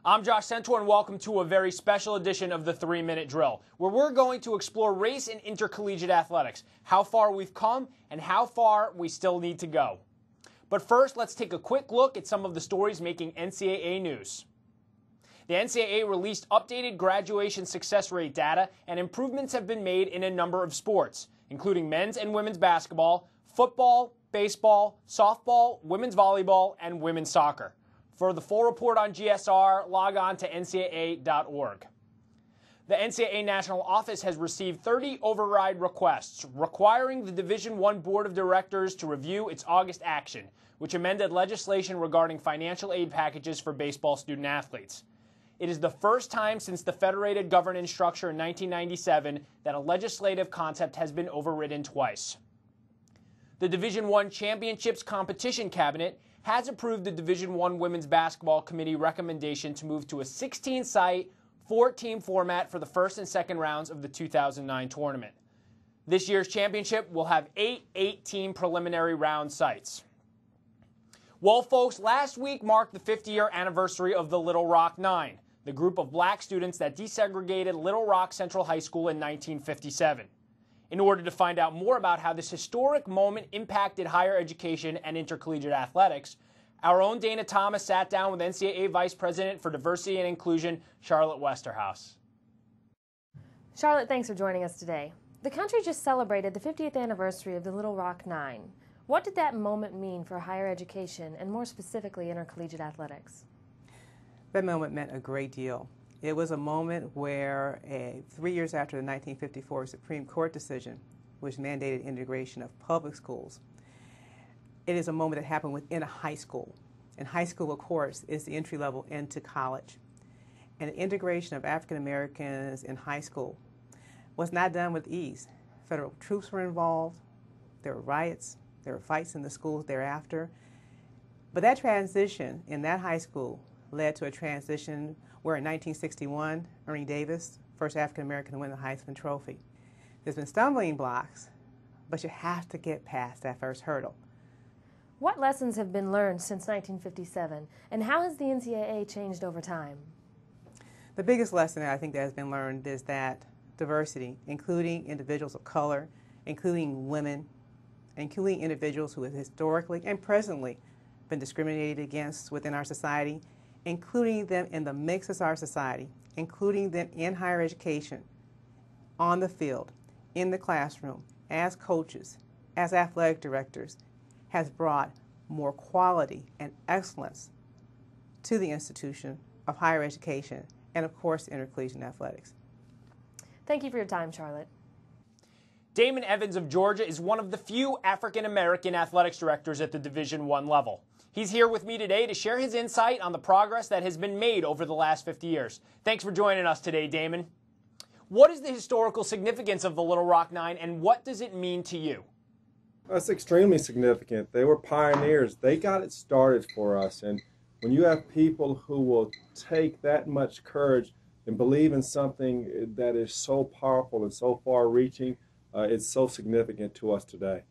I'm Josh Centor, and welcome to a very special edition of the 3-Minute Drill, where we're going to explore race and intercollegiate athletics, how far we've come and how far we still need to go. But first, let's take a quick look at some of the stories making NCAA news. The NCAA released updated graduation success rate data, and improvements have been made in a number of sports, including men's and women's basketball, football, baseball, softball, women's volleyball, and women's soccer. For the full report on GSR, log on to ncaa.org. The NCAA National Office has received 30 override requests requiring the Division I Board of Directors to review its August action, which amended legislation regarding financial aid packages for baseball student athletes. It is the first time since the federated governance structure in 1997 that a legislative concept has been overridden twice. The Division I Championships Competition Cabinet has approved the Division I Women's Basketball Committee recommendation to move to a 16-site, 4-team format for the first and second rounds of the 2009 tournament. This year's championship will have 8 8-team preliminary round sites. Well, folks, last week marked the 50-year anniversary of the Little Rock Nine, the group of black students that desegregated Little Rock Central High School in 1957. In order to find out more about how this historic moment impacted higher education and intercollegiate athletics, our own Dana Thomas sat down with NCAA Vice President for Diversity and Inclusion, Charlotte Westerhouse. Charlotte, thanks for joining us today. The country just celebrated the 50th anniversary of the Little Rock Nine. What did that moment mean for higher education and more specifically intercollegiate athletics? That moment meant a great deal. It was a moment where 3 years after the 1954 Supreme Court decision, which mandated integration of public schools, it is a moment that happened within a high school. And high school, of course, is the entry level into college. And the integration of African Americans in high school was not done with ease. Federal troops were involved, there were riots, there were fights in the schools thereafter. But that transition in that high school led to a transition where in 1961, Ernie Davis, first African American to win the Heisman Trophy. There's been stumbling blocks, but you have to get past that first hurdle. What lessons have been learned since 1957, and how has the NCAA changed over time? The biggest lesson that I think that has been learned is that diversity, including individuals of color, including women, including individuals who have historically and presently been discriminated against within our society, including them in the mix of our society, including them in higher education, on the field, in the classroom, as coaches, as athletic directors, has brought more quality and excellence to the institution of higher education and, of course, intercollegiate athletics. Thank you for your time, Charlotte. Damon Evans of Georgia is one of the few African American athletics directors at the Division I level. He's here with me today to share his insight on the progress that has been made over the last 50 years. Thanks for joining us today, Damon. What is the historical significance of the Little Rock Nine, and what does it mean to you? It's extremely significant. They were pioneers. They got it started for us. And when you have people who will take that much courage and believe in something that is so powerful and so far-reaching, it's so significant to us today.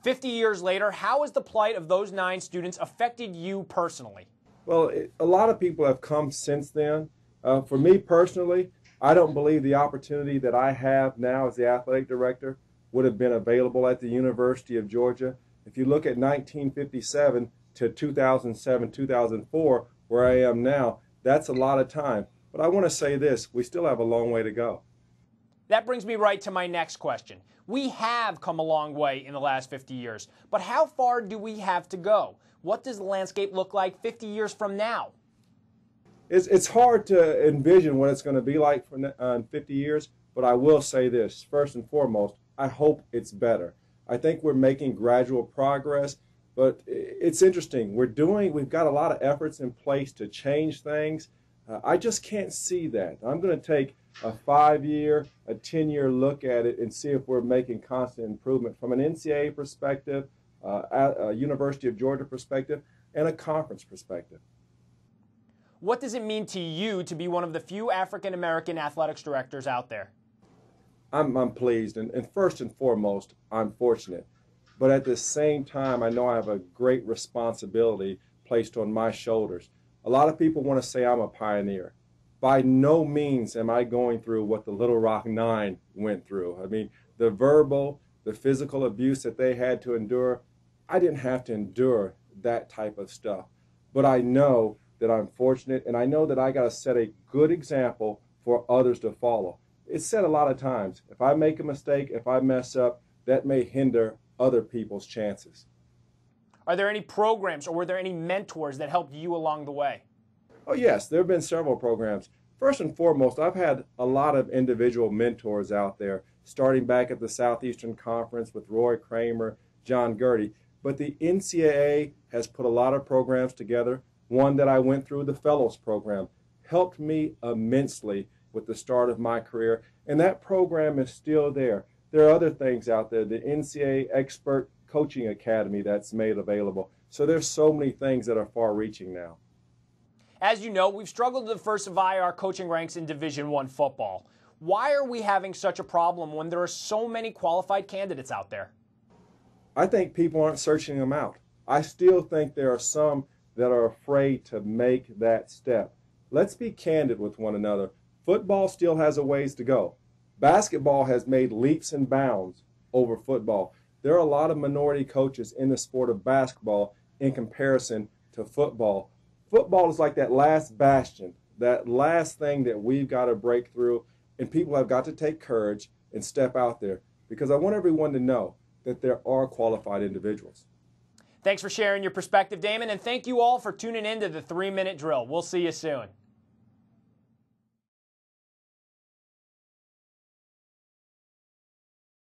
50 years later, how has the plight of those 9 students affected you personally? Well, a lot of people have come since then. For me personally, I don't believe the opportunity that I have now as the athletic director would have been available at the University of Georgia. If you look at 1957 to 2007, 2004, where I am now, that's a lot of time. But I want to say this, we still have a long way to go. That brings me right to my next question. We have come a long way in the last 50 years, but how far do we have to go? What does the landscape look like 50 years from now? It's hard to envision what it's going to be like in 50 years, but I will say this, first and foremost, I hope it's better. I think we're making gradual progress, but it's interesting. We've got a lot of efforts in place to change things. I just can't see that. I'm going to take a 5-year, a 10-year look at it and see if we're making constant improvement from an NCAA perspective, a University of Georgia perspective, and a conference perspective. What does it mean to you to be one of the few African American athletics directors out there? I'm pleased, and first and foremost, I'm fortunate. But at the same time, I know I have a great responsibility placed on my shoulders. A lot of people want to say I'm a pioneer. By no means am I going through what the Little Rock Nine went through. I mean, the verbal, the physical abuse that they had to endure, I didn't have to endure that type of stuff. But I know that I'm fortunate, and I know that I got to set a good example for others to follow. It's said a lot of times, if I make a mistake, if I mess up, that may hinder other people's chances. Are there any programs or were there any mentors that helped you along the way? Oh yes, there have been several programs. First and foremost, I've had a lot of individual mentors out there, starting back at the Southeastern Conference with Roy Kramer, John Gertie. But the NCAA has put a lot of programs together. One that I went through, the Fellows Program, helped me immensely with the start of my career, and that program is still there. There are other things out there, the NCAA Expert Coaching Academy that's made available. So there's so many things that are far-reaching now. As you know, we've struggled to diversify our coaching ranks in Division I football. Why are we having such a problem when there are so many qualified candidates out there? I think people aren't searching them out. I still think there are some that are afraid to make that step. Let's be candid with one another. Football still has a ways to go. Basketball has made leaps and bounds over football. There are a lot of minority coaches in the sport of basketball in comparison to football. Football is like that last bastion, that last thing that we've got to break through, and people have got to take courage and step out there, because I want everyone to know that there are qualified individuals. Thanks for sharing your perspective, Damon, and thank you all for tuning in to the 3-Minute Drill. We'll see you soon.